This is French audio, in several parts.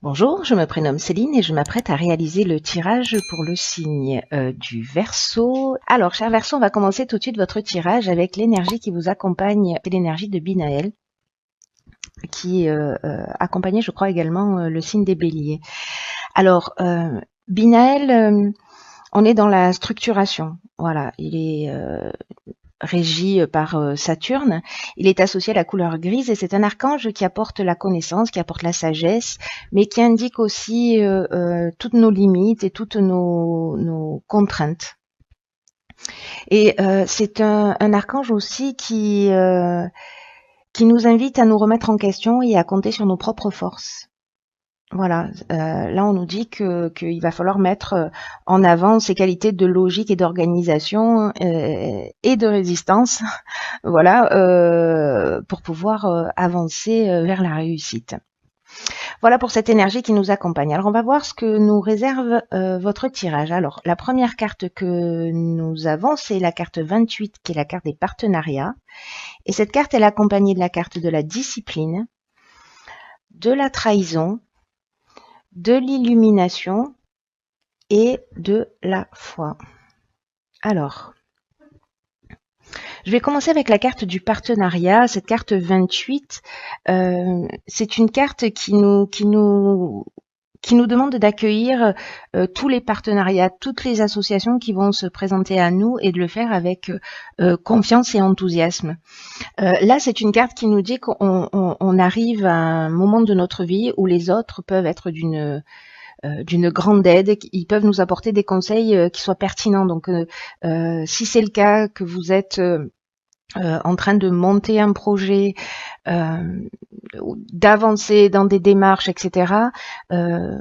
Bonjour, je me prénomme Céline et je m'apprête à réaliser le tirage pour le signe du Verseau. Alors, cher Verseau, on va commencer tout de suite votre tirage avec l'énergie qui vous accompagne, c'est l'énergie de Binaël, qui accompagnait, je crois, également le signe des Béliers. Alors, Binaël, on est dans la structuration. Voilà, il est régi par Saturne. Il est associé à la couleur grise et c'est un archange qui apporte la connaissance, qui apporte la sagesse, mais qui indique aussi toutes nos limites et toutes nos contraintes. Et c'est un archange aussi qui nous invite à nous remettre en question et à compter sur nos propres forces. Voilà, là on nous dit qu'il va falloir mettre en avant ces qualités de logique et d'organisation et de résistance, voilà, pour pouvoir avancer vers la réussite. Voilà pour cette énergie qui nous accompagne. Alors on va voir ce que nous réserve votre tirage. Alors la première carte que nous avons, c'est la carte 28, qui est la carte des partenariats. Et cette carte, elle est accompagnée de la carte de la discipline, de la trahison, de l'illumination et de la foi. Alors, je vais commencer avec la carte du partenariat, cette carte 28. C'est une carte qui nous demande d'accueillir tous les partenariats, toutes les associations qui vont se présenter à nous et de le faire avec confiance et enthousiasme. Là, c'est une carte qui nous dit qu'on arrive à un moment de notre vie où les autres peuvent être d'une grande aide, ils peuvent nous apporter des conseils qui soient pertinents. Donc, si c'est le cas, que vous êtes en train de monter un projet, d'avancer dans des démarches, etc., ça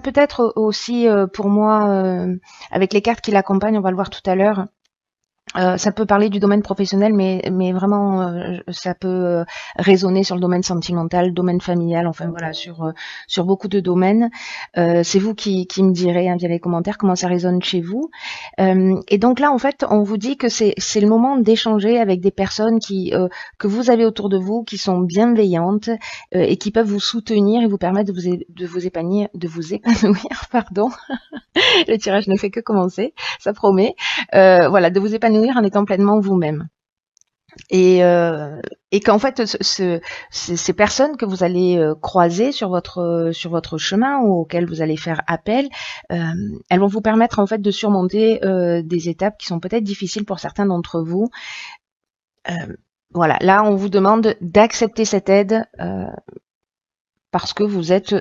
peut être aussi pour moi, avec les cartes qui l'accompagnent, on va le voir tout à l'heure, ça peut parler du domaine professionnel, mais vraiment, ça peut résonner sur le domaine sentimental, domaine familial, enfin voilà, sur beaucoup de domaines. C'est vous qui me direz via les commentaires comment ça résonne chez vous. Et donc là, en fait, on vous dit que c'est le moment d'échanger avec des personnes que vous avez autour de vous, qui sont bienveillantes et qui peuvent vous soutenir et vous permettre de vous épanouir, pardon. Le tirage ne fait que commencer, ça promet. Voilà, de vous épanouir en étant pleinement vous-même. Et qu'en fait, ces personnes que vous allez croiser sur votre chemin ou auxquelles vous allez faire appel, elles vont vous permettre en fait de surmonter des étapes qui sont peut-être difficiles pour certains d'entre vous. Voilà, là, on vous demande d'accepter cette aide. Parce que vous êtes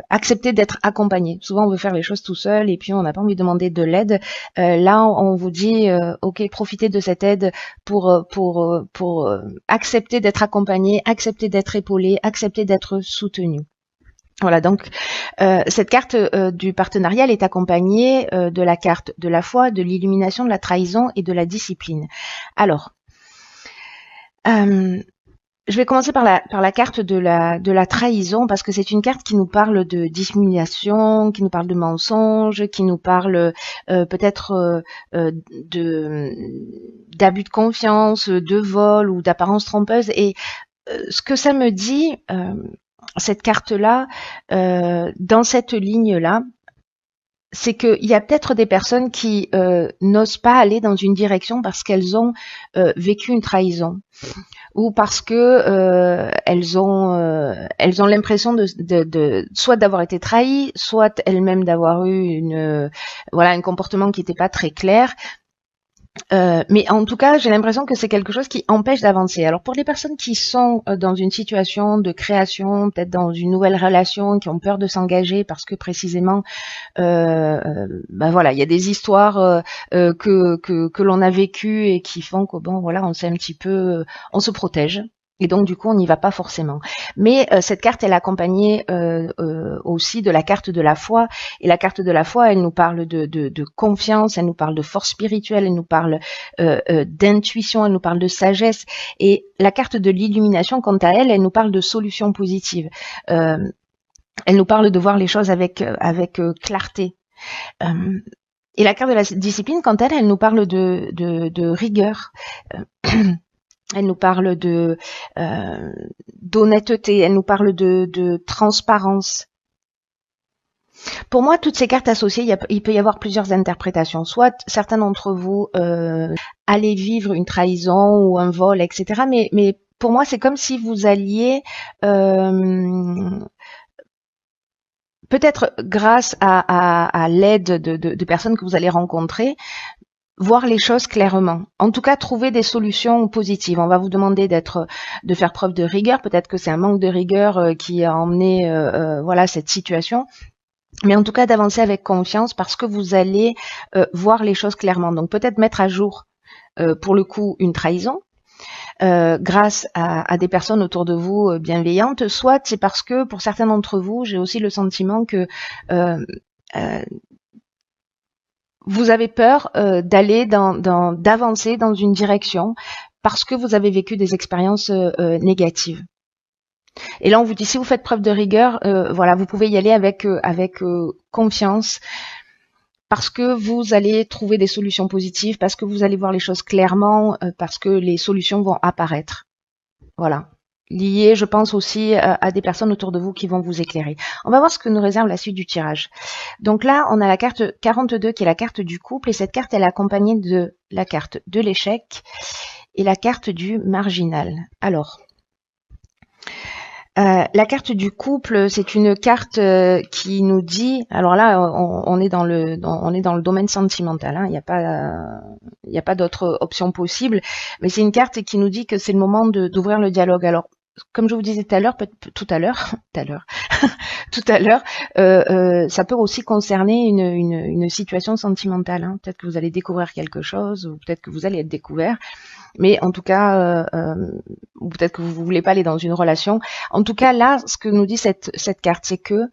accepté d'être accompagné. Souvent, on veut faire les choses tout seul et puis on n'a pas envie de demander de l'aide. Là, on vous dit, ok, profitez de cette aide pour accepter d'être accompagné, accepter d'être épaulé, accepter d'être soutenu. Voilà, donc cette carte du partenariat, elle est accompagnée de la carte de la foi, de l'illumination, de la trahison et de la discipline. Alors, je vais commencer par la carte de la trahison, parce que c'est une carte qui nous parle de dissimulation, qui nous parle de mensonge, qui nous parle peut-être d'abus de confiance, de vol ou d'apparence trompeuse. Et ce que ça me dit, cette carte-là, dans cette ligne-là, c'est qu'il y a peut-être des personnes qui n'osent pas aller dans une direction parce qu'elles ont vécu une trahison, ou parce que elles ont l'impression de soit d'avoir été trahies, soit elles-mêmes d'avoir eu un comportement qui n'était pas très clair. Mais en tout cas, j'ai l'impression que c'est quelque chose qui empêche d'avancer. Alors pour les personnes qui sont dans une situation de création, peut-être dans une nouvelle relation, qui ont peur de s'engager parce que précisément, voilà, il y a des histoires que l'on a vécues et qui font que bon, voilà, on on se protège. Et donc du coup, on n'y va pas forcément. Mais cette carte, elle est accompagnée aussi de la carte de la foi. Et la carte de la foi, elle nous parle de confiance, elle nous parle de force spirituelle, elle nous parle d'intuition, elle nous parle de sagesse. Et la carte de l'illumination, quant à elle, elle nous parle de solutions positives. Elle nous parle de voir les choses avec clarté. Et la carte de la discipline, quant à elle, elle nous parle de rigueur. Elle nous parle d'honnêteté, elle nous parle de transparence. Pour moi, toutes ces cartes associées, il peut y avoir plusieurs interprétations. Soit certains d'entre vous allez vivre une trahison ou un vol, etc. Mais pour moi, c'est comme si vous alliez, peut-être grâce à l'aide de personnes que vous allez rencontrer, voir les choses clairement. En tout cas, trouver des solutions positives. On va vous demander de faire preuve de rigueur. Peut-être que c'est un manque de rigueur qui a emmené voilà cette situation. Mais en tout cas, d'avancer avec confiance parce que vous allez voir les choses clairement. Donc peut-être mettre à jour, pour le coup, une trahison grâce à des personnes autour de vous bienveillantes. Soit c'est parce que pour certains d'entre vous, j'ai aussi le sentiment que vous avez peur d'avancer dans une direction parce que vous avez vécu des expériences négatives. Et là, on vous dit, si vous faites preuve de rigueur, voilà, vous pouvez y aller avec confiance, parce que vous allez trouver des solutions positives, parce que vous allez voir les choses clairement, parce que les solutions vont apparaître. Voilà. Lié, je pense aussi à des personnes autour de vous qui vont vous éclairer. On va voir ce que nous réserve la suite du tirage. Donc là, on a la carte 42 qui est la carte du couple, et cette carte, elle est accompagnée de la carte de l'échec et la carte du marginal. Alors, la carte du couple, c'est une carte qui nous dit, alors là, on est dans le domaine sentimental, hein, il n'y a pas d'autre option possible, mais c'est une carte qui nous dit que c'est le moment d'ouvrir le dialogue. Alors, comme je vous disais tout à l'heure, ça peut aussi concerner une situation sentimentale. Hein. Peut-être que vous allez découvrir quelque chose, ou peut-être que vous allez être découvert. Mais en tout cas, ou peut-être que vous ne voulez pas aller dans une relation. En tout cas, là, ce que nous dit cette carte, c'est que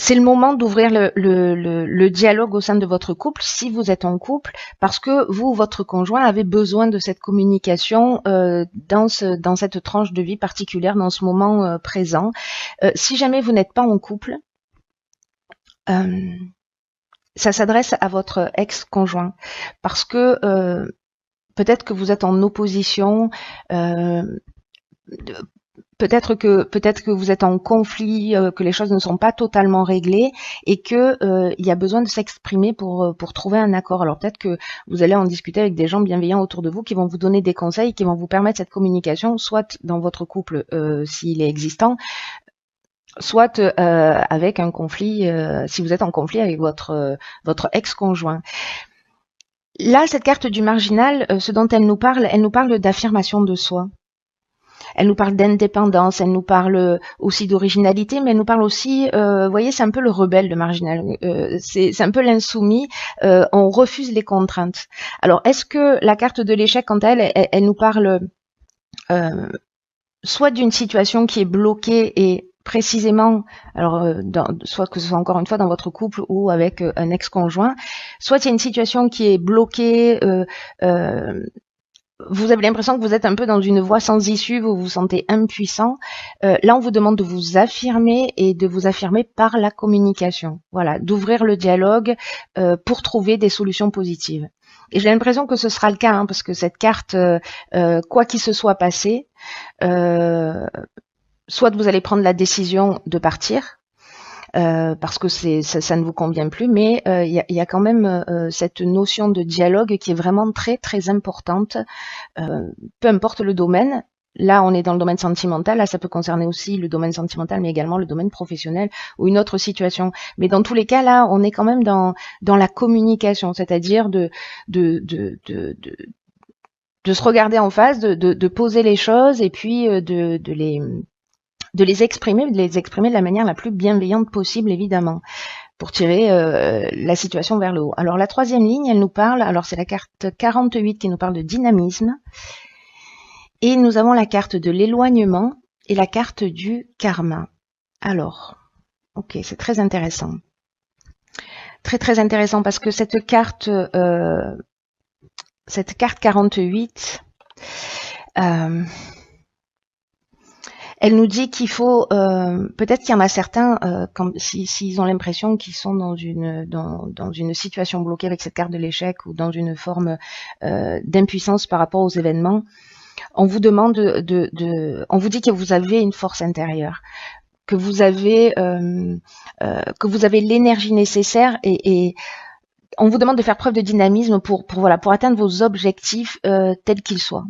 c'est le moment d'ouvrir le dialogue au sein de votre couple, si vous êtes en couple, parce que vous, votre conjoint, avez besoin de cette communication dans cette tranche de vie particulière, dans ce moment présent. Si jamais vous n'êtes pas en couple, ça s'adresse à votre ex-conjoint, parce que peut-être que vous êtes en opposition, peut-être que vous êtes en conflit, que les choses ne sont pas totalement réglées et que il y a besoin de s'exprimer pour trouver un accord. Alors peut-être que vous allez en discuter avec des gens bienveillants autour de vous qui vont vous donner des conseils, qui vont vous permettre cette communication, soit dans votre couple s'il est existant, soit avec un conflit, si vous êtes en conflit avec votre ex-conjoint. Là, cette carte du marginal, ce dont elle nous parle d'affirmation de soi. Elle nous parle d'indépendance, elle nous parle aussi d'originalité, mais elle nous parle aussi, vous voyez, c'est un peu le rebelle, le marginal. C'est un peu l'insoumis. On refuse les contraintes. Alors, est-ce que la carte de l'échec, quant à elle nous parle soit d'une situation qui est bloquée et précisément, alors soit que ce soit encore une fois dans votre couple ou avec un ex-conjoint, soit il y a une situation qui est bloquée, vous avez l'impression que vous êtes un peu dans une voie sans issue, vous vous sentez impuissant. Là, on vous demande de vous affirmer et de vous affirmer par la communication. Voilà, d'ouvrir le dialogue pour trouver des solutions positives. Et j'ai l'impression que ce sera le cas, hein, parce que cette carte, quoi qu'il se soit passé, soit vous allez prendre la décision de partir, parce que ça ne vous convient plus, mais il y a quand même cette notion de dialogue qui est vraiment très très importante, peu importe le domaine. Là, on est dans le domaine sentimental, là, ça peut concerner aussi le domaine sentimental, mais également le domaine professionnel ou une autre situation. Mais dans tous les cas, là, on est quand même dans la communication, c'est-à-dire de se regarder en face, de poser les choses et puis de les exprimer de la manière la plus bienveillante possible, évidemment, pour tirer la situation vers le haut. Alors la troisième ligne, elle nous parle, alors c'est la carte 48 qui nous parle de dynamisme, et nous avons la carte de l'éloignement et la carte du karma. Alors, ok, c'est très intéressant. Très très intéressant parce que cette carte 48, Elle nous dit qu'il faut, peut-être qu'il y en a certains, s'ils ont l'impression qu'ils sont dans une situation bloquée avec cette carte de l'échec ou dans une forme d'impuissance par rapport aux événements, on vous demande on vous dit que vous avez une force intérieure, que vous avez l'énergie nécessaire et on vous demande de faire preuve de dynamisme pour atteindre vos objectifs tels qu'ils soient.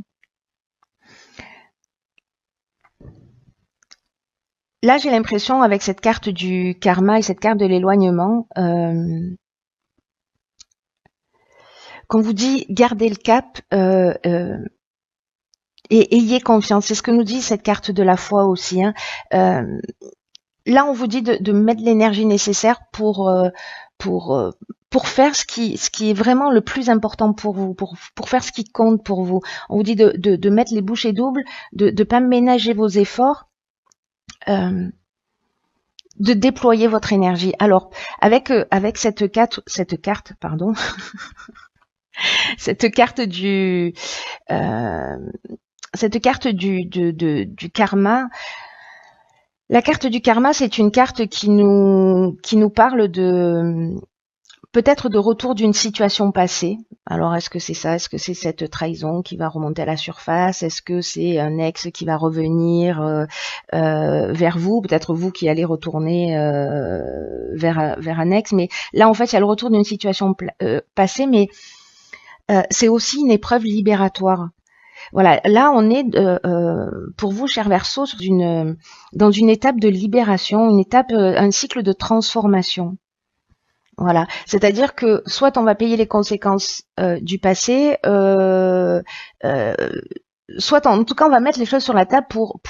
Là, j'ai l'impression, avec cette carte du karma et cette carte de l'éloignement, qu'on vous dit gardez le cap et ayez confiance. C'est ce que nous dit cette carte de la foi aussi. Hein. Là, on vous dit de mettre l'énergie nécessaire pour faire ce qui est vraiment le plus important pour vous, pour faire ce qui compte pour vous. On vous dit de mettre les bouchées doubles, de pas ménager vos efforts. De déployer votre énergie. Alors, avec cette carte, pardon, cette carte du karma. La carte du karma, c'est une carte qui nous parle de peut-être de retour d'une situation passée. Alors, est-ce que c'est ça? Est-ce que c'est cette trahison qui va remonter à la surface? Est-ce que c'est un ex qui va revenir vers vous? Peut-être vous qui allez retourner vers un ex. Mais là, en fait, il y a le retour d'une situation passée, mais c'est aussi une épreuve libératoire. Voilà, là, on est pour vous, cher Verseau, dans une étape de libération, un cycle de transformation. Voilà, c'est-à-dire que soit on va payer les conséquences du passé, soit en tout cas on va mettre les choses sur la table pour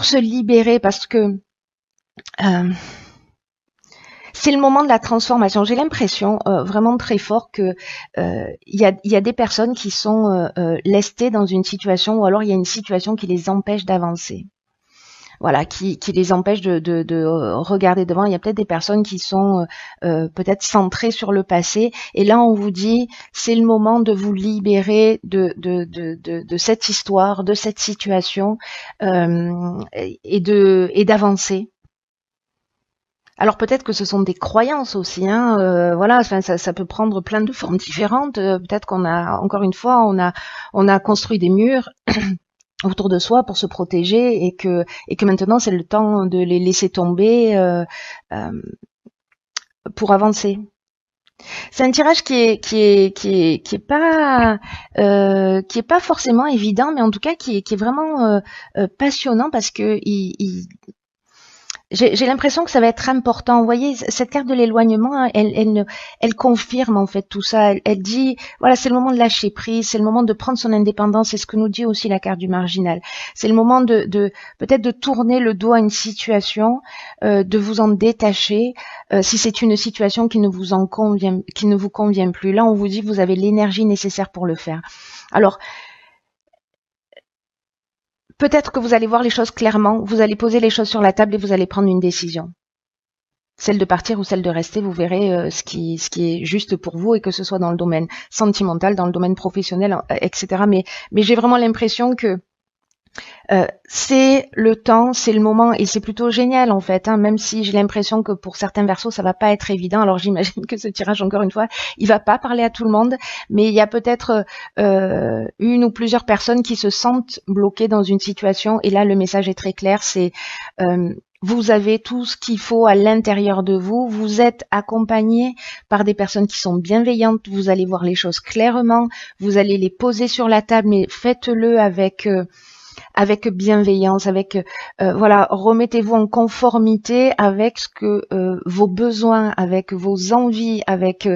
se libérer, parce que c'est le moment de la transformation. J'ai l'impression vraiment très fort que il y a des personnes qui sont lestées dans une situation, ou alors il y a une situation qui les empêche d'avancer. Voilà, qui les empêche de regarder devant. Il y a peut-être des personnes qui sont peut-être centrées sur le passé, et là on vous dit c'est le moment de vous libérer de cette histoire, de cette situation, et d'avancer. Alors peut-être que ce sont des croyances aussi, hein, voilà, enfin, ça peut prendre plein de formes différentes. Peut-être qu'on a, encore une fois, on a construit des murs autour de soi pour se protéger, et que maintenant c'est le temps de les laisser tomber pour avancer. C'est un tirage qui est pas forcément évident, mais en tout cas qui est vraiment passionnant, parce que j'ai l'impression que ça va être important. Vous voyez, cette carte de l'éloignement, hein, elle confirme en fait tout ça. Elle dit, voilà, c'est le moment de lâcher prise, c'est le moment de prendre son indépendance. C'est ce que nous dit aussi la carte du marginal. C'est le moment de peut-être de tourner le dos à une situation, de vous en détacher, si c'est une situation qui ne vous convient plus. Là, on vous dit que vous avez l'énergie nécessaire pour le faire. Alors, peut-être que vous allez voir les choses clairement, vous allez poser les choses sur la table et vous allez prendre une décision. Celle de partir ou celle de rester, vous verrez ce qui est juste pour vous, et que ce soit dans le domaine sentimental, dans le domaine professionnel, etc. Mais j'ai vraiment l'impression que c'est le temps, c'est le moment, et c'est plutôt génial en fait, hein, même si j'ai l'impression que pour certains Verseaux ça va pas être évident. Alors j'imagine que ce tirage, encore une fois, il va pas parler à tout le monde, mais il y a peut-être une ou plusieurs personnes qui se sentent bloquées dans une situation, et là le message est très clair, c'est vous avez tout ce qu'il faut à l'intérieur de vous, vous êtes accompagné par des personnes qui sont bienveillantes, vous allez voir les choses clairement, vous allez les poser sur la table, mais faites-le avec bienveillance, voilà, remettez-vous en conformité avec ce que vos besoins, avec vos envies, avec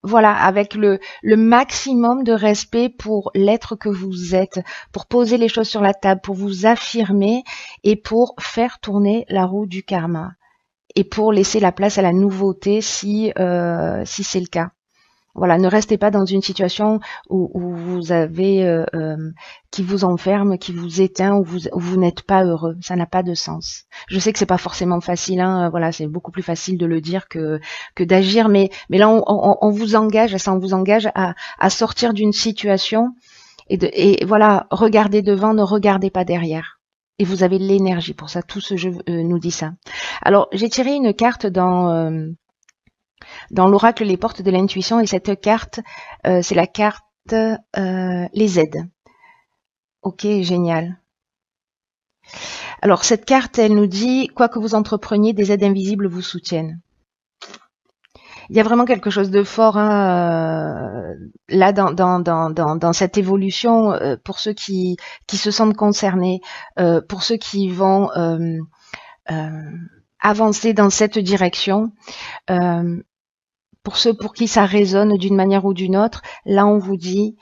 voilà, avec le maximum de respect pour l'être que vous êtes, pour poser les choses sur la table, pour vous affirmer et pour faire tourner la roue du karma, et pour laisser la place à la nouveauté si c'est le cas. Voilà, ne restez pas dans une situation où vous avez qui vous enferme, qui vous éteint, où vous n'êtes pas heureux. Ça n'a pas de sens. Je sais que c'est pas forcément facile, hein, voilà, c'est beaucoup plus facile de le dire que d'agir, mais là on vous engage, ça on vous engage à sortir d'une situation Et voilà, regardez devant, ne regardez pas derrière. Et vous avez l'énergie pour ça. Tout ce jeu nous dit ça. Alors, j'ai tiré une carte dans l'oracle Les Portes de l'intuition, et cette carte, c'est la carte les aides. Ok, génial. Alors, cette carte, elle nous dit, quoi que vous entrepreniez, des aides invisibles vous soutiennent. Il y a vraiment quelque chose de fort là dans cette évolution pour ceux qui se sentent concernés, pour ceux qui vont avancer dans cette direction, pour ceux pour qui ça résonne d'une manière ou d'une autre. Là, on vous dit,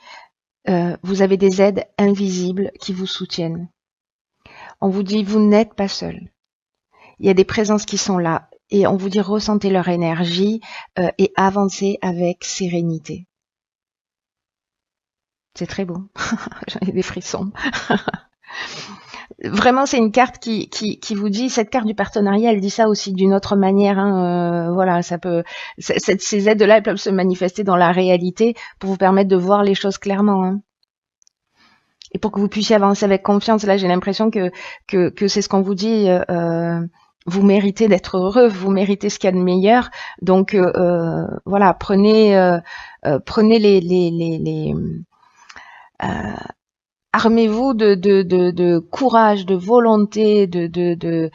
vous avez des aides invisibles qui vous soutiennent. On vous dit, vous n'êtes pas seul. Il y a des présences qui sont là. Et on vous dit, ressentez leur énergie et avancez avec sérénité. C'est très beau. J'en ai des frissons. Vraiment, c'est une carte qui vous dit, cette carte du partenariat, elle dit ça aussi d'une autre manière. Voilà, ça peut, ces aides-là, elles peuvent se manifester dans la réalité pour vous permettre de voir les choses clairement. Hein. Et pour que vous puissiez avancer avec confiance. Là, j'ai l'impression que c'est ce qu'on vous dit. Vous méritez d'être heureux, vous méritez ce qu'il y a de meilleur. Donc voilà, prenez les armez-vous de courage, de volonté, de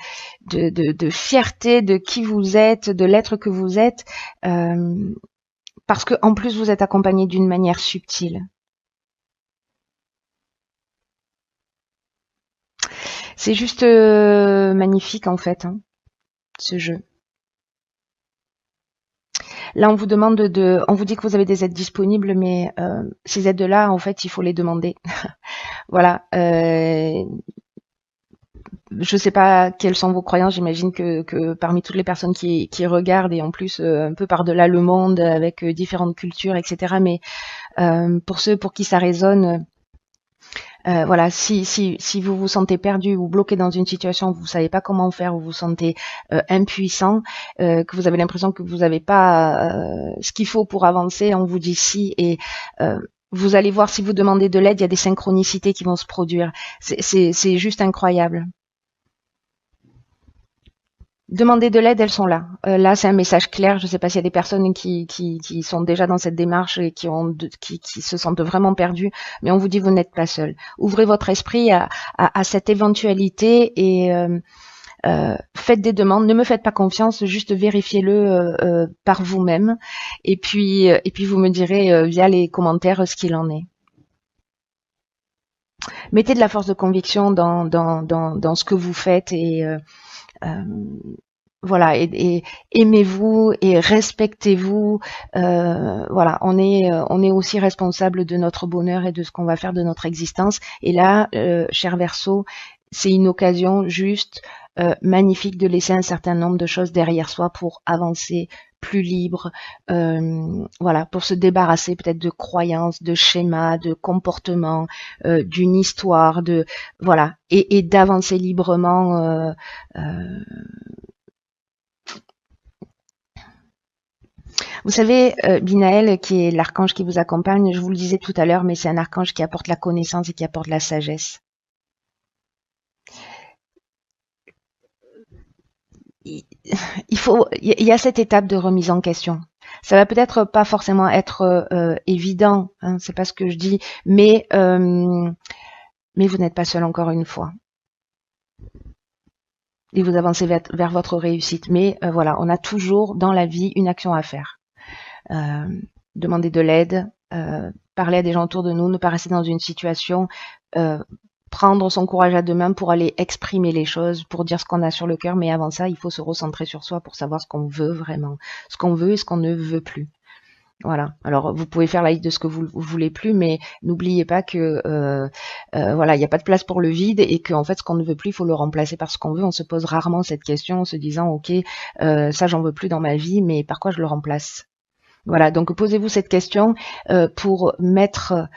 fierté de qui vous êtes, de l'être que vous êtes, parce que en plus vous êtes accompagné d'une manière subtile. C'est juste magnifique en fait, hein, ce jeu. Là, on vous demande on vous dit que vous avez des aides disponibles, mais ces aides-là, en fait, il faut les demander. Voilà. Je sais pas quelles sont vos croyances. J'imagine que parmi toutes les personnes qui regardent et en plus un peu par-delà le monde avec différentes cultures, etc. Mais pour ceux pour qui ça résonne. Voilà, si vous vous sentez perdu ou bloqué dans une situation où vous savez pas comment faire, ou vous vous sentez impuissant, que vous avez l'impression que vous n'avez pas ce qu'il faut pour avancer, on vous dit si, et vous allez voir, si vous demandez de l'aide, il y a des synchronicités qui vont se produire. C'est juste incroyable. Demandez de l'aide, elles sont là. Là, c'est un message clair. Je ne sais pas s'il y a des personnes qui sont déjà dans cette démarche et qui se sentent vraiment perdues, mais on vous dit, vous n'êtes pas seul. Ouvrez votre esprit à cette éventualité et faites des demandes. Ne me faites pas confiance, juste vérifiez-le par vous-même. Et puis vous me direz via les commentaires ce qu'il en est. Mettez de la force de conviction dans ce que vous faites et voilà, et aimez-vous et respectez-vous. Voilà, on est aussi responsable de notre bonheur et de ce qu'on va faire de notre existence. Et là, cher Verseau, c'est une occasion juste magnifique de laisser un certain nombre de choses derrière soi pour avancer plus libre, voilà, pour se débarrasser peut-être de croyances, de schémas, de comportements, d'une histoire, de voilà, et d'avancer librement. Vous savez, Binaël, qui est l'archange qui vous accompagne, je vous le disais tout à l'heure, mais c'est un archange qui apporte la connaissance et qui apporte la sagesse. Il y a cette étape de remise en question. Ça va peut-être pas forcément être évident, hein, c'est pas ce que je dis, mais vous n'êtes pas seul encore une fois. Et vous avancez vers votre réussite. Mais voilà, on a toujours dans la vie une action à faire. Demander de l'aide, parler à des gens autour de nous, ne pas rester dans une situation, prendre son courage à deux mains pour aller exprimer les choses, pour dire ce qu'on a sur le cœur, mais avant ça, il faut se recentrer sur soi pour savoir ce qu'on veut vraiment, ce qu'on veut et ce qu'on ne veut plus. Voilà. Alors, vous pouvez faire la liste de ce que vous voulez plus, mais n'oubliez pas que voilà, il n'y a pas de place pour le vide et qu'en fait, ce qu'on ne veut plus, il faut le remplacer par ce qu'on veut. On se pose rarement cette question en se disant, ok, ça, j'en veux plus dans ma vie, mais par quoi je le remplace? Voilà. Donc, posez-vous cette question pour mettre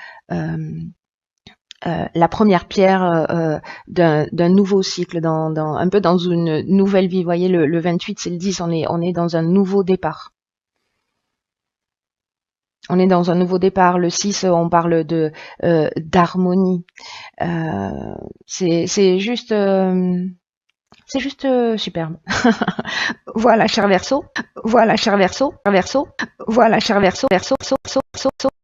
la première pierre d'un nouveau cycle, un peu dans une nouvelle vie. Vous voyez, le 28, c'est le 10, on est dans un nouveau départ. On est dans un nouveau départ. Le 6, on parle de d'harmonie. C'est juste superbe. Voilà, cher Verseau. Voilà, cher Verseau. Verseau. Voilà, cher Verseau. Verseau.